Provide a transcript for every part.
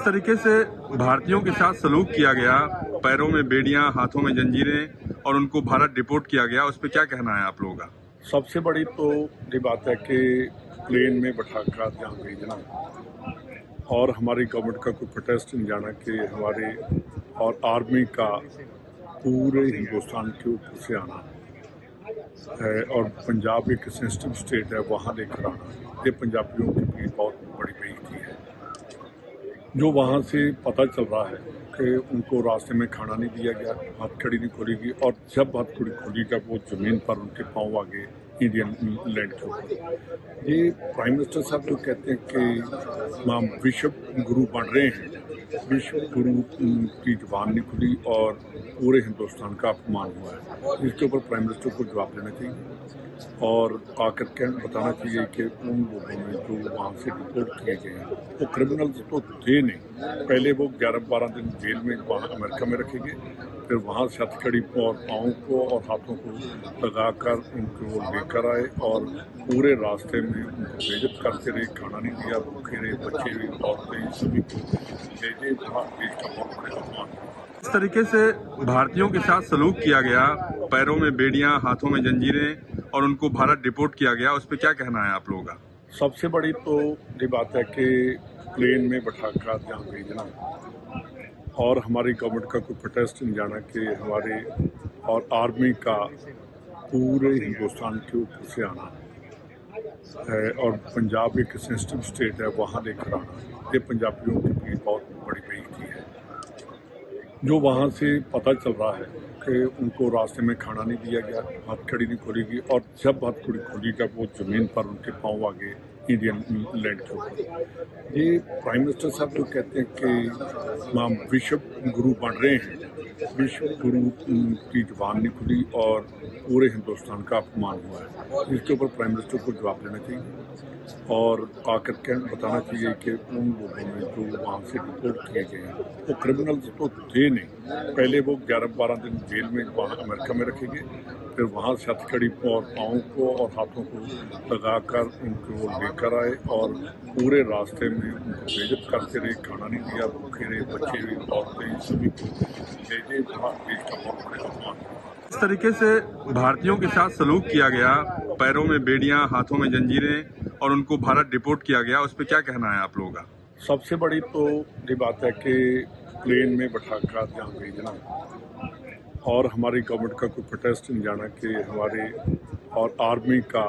तरीके से भारतीयों के साथ सलूक किया गया, पैरों में बेड़ियां, हाथों में जंजीरें और उनको भारत डिपोर्ट किया गया, उस पर क्या कहना है आप लोगों का? सबसे बड़ी तो ये बात है कि प्लेन में बैठाकर जहाँ भेजना और हमारी गवर्नमेंट का कोई प्रोटेस्ट नहीं जाना कि हमारे और आर्मी का पूरे हिंदुस्तान के ऊपर से आना है और पंजाब एक सेंसिटिव स्टेट है, वहाँ लेकर आना ये पंजाबियों के लिए बहुत बड़ी बेइज्जती है। जो वहाँ से पता चल रहा है कि उनको रास्ते में खाना नहीं दिया गया, हथकड़ी नहीं खोलेगी और जब हथकड़ी खोलेगा वो ज़मीन पर उनके पाँव आगे इंडियन लैंड के ऊपर। ये प्राइम मिनिस्टर साहब जो कहते हैं कि हम विश्व गुरु बन रहे हैं, विश्व गुरु की जुबान नहीं खुली और पूरे हिंदुस्तान का अपमान हुआ है। इसके ऊपर प्राइम मिनिस्टर को जवाब देना चाहिए और आकर के बताना चाहिए कि उन लोगों ने जो वहाँ से रिपोर्ट किए गए हैं वो क्रिमिनल्स तो थे नहीं। पहले वो 11-12 दिन जेल में वहाँ अमेरिका में रखे गए, फिर वहाँ से हथकड़ी और पाँव को और हाथों को लगाकर उनको लेकर आए और पूरे रास्ते में उनको बेइज्जत करते रहे, खाना नहीं दिया, भूखे रहे, बच्चे भी, औरतें सभी को ले देश का बहुत बड़े अपमान। इस तरीके से भारतीयों के साथ सलूक किया गया, पैरों में बेड़ियां, हाथों में जंजीरें और उनको भारत डिपोर्ट किया गया, उस पर क्या कहना है आप लोगों का? सबसे बड़ी तो ये बात है कि प्लेन में बैठाकर जहाँ भेजना और हमारी गवर्नमेंट का कोई प्रोटेस्ट नहीं जाना कि हमारे और आर्मी का पूरे हिंदुस्तान के ऊपर से आना है और पंजाब एक सेंसिटिव स्टेट है, वहाँ लेकर आना ये पंजाबियों के लिए बहुत बड़ी बेइज्जती है। जो वहाँ से पता चल रहा है कि उनको रास्ते में खाना नहीं दिया गया, हथकड़ी नहीं खोलेगी और जब हथकड़ी खोलेगा वो ज़मीन पर उनके पाँव आगे इंडियन लैंड के ऊपर। ये प्राइम मिनिस्टर साहब जो कहते हैं कि हम विश्व गुरु बन रहे हैं, विश्व गुरु की जुबान नहीं खुली और पूरे हिंदुस्तान का अपमान हुआ है। इसके ऊपर प्राइम मिनिस्टर को जवाब देना चाहिए और आकर के बताना चाहिए कि उन लोगों ने जो वहाँ से रिपोर्ट किए गए हैं वो क्रिमिनल्स तो थे नहीं। पहले वो 11-12 दिन जेल में वहाँ अमेरिका में रखे गए, फिर वहाँ से हथकड़ी और पाँव को और हाथों को लगाकर उनको लेकर आए और पूरे रास्ते में उनको बेइज्जत करते रहे, खाना नहीं दिया, भूखे रहे, बच्चे भी, औरतें सभी को ले देश का बहुत बड़े अपमान। इस तरीके से भारतीयों के साथ सलूक किया गया, पैरों में बेड़ियां, हाथों में जंजीरें और उनको भारत डिपोर्ट किया गया, उस पर क्या कहना है आप लोगों का? सबसे बड़ी तो ये बात है कि प्लेन में बैठाकर जहाँ भेजना और हमारी गवर्नमेंट का कोई प्रोटेस्ट नहीं जाना कि हमारे और आर्मी का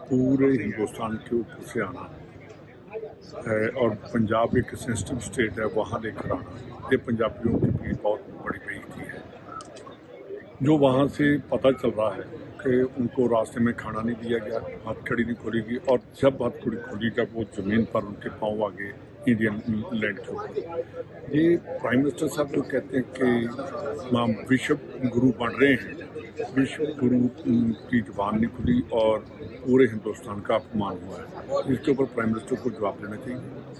पूरे हिंदुस्तान के ऊपर से आना है और पंजाब एक सेंसिटिव स्टेट है, वहाँ लेकर आना ये पंजाबियों के लिए बहुत बड़ी बेइज्जती है। जो वहाँ से पता चल रहा है कि उनको रास्ते में खाना नहीं दिया गया, हथकड़ी नहीं खोलेगी और जब हथकड़ी खोलेगा वो ज़मीन पर उनके पाँव आगे इंडियन लैंड के ऊपर। ये प्राइम मिनिस्टर साहब जो कहते हैं कि हम विश्व गुरु बन रहे हैं, विश्व गुरु की जुबान नहीं खुली और पूरे हिंदुस्तान का अपमान हुआ है। इसके ऊपर प्राइम मिनिस्टर को जवाब देना चाहिए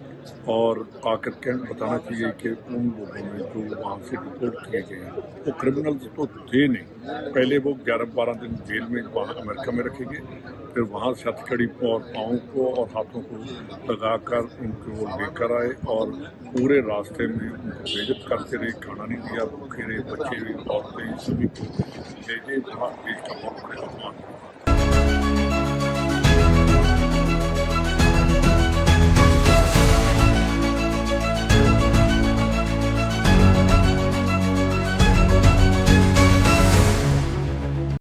और आकर के बताना चाहिए कि उन लोगों ने जो वहाँ से रिपोर्ट किए गए हैं वो क्रिमिनल्स तो थे नहीं। पहले वो 11-12 दिन जेल में वहाँ अमेरिका में रखे गए, फिर वहाँ से हथकड़ी और पाँव को और हाथों को लगाकर उनको लेकर आए और पूरे रास्ते में उनको बेइज्जत करते रहे, खाना नहीं दिया, भूखे रहे, बच्चे भी, औरतें सभी को ले देश का बहुत बड़े अपमान।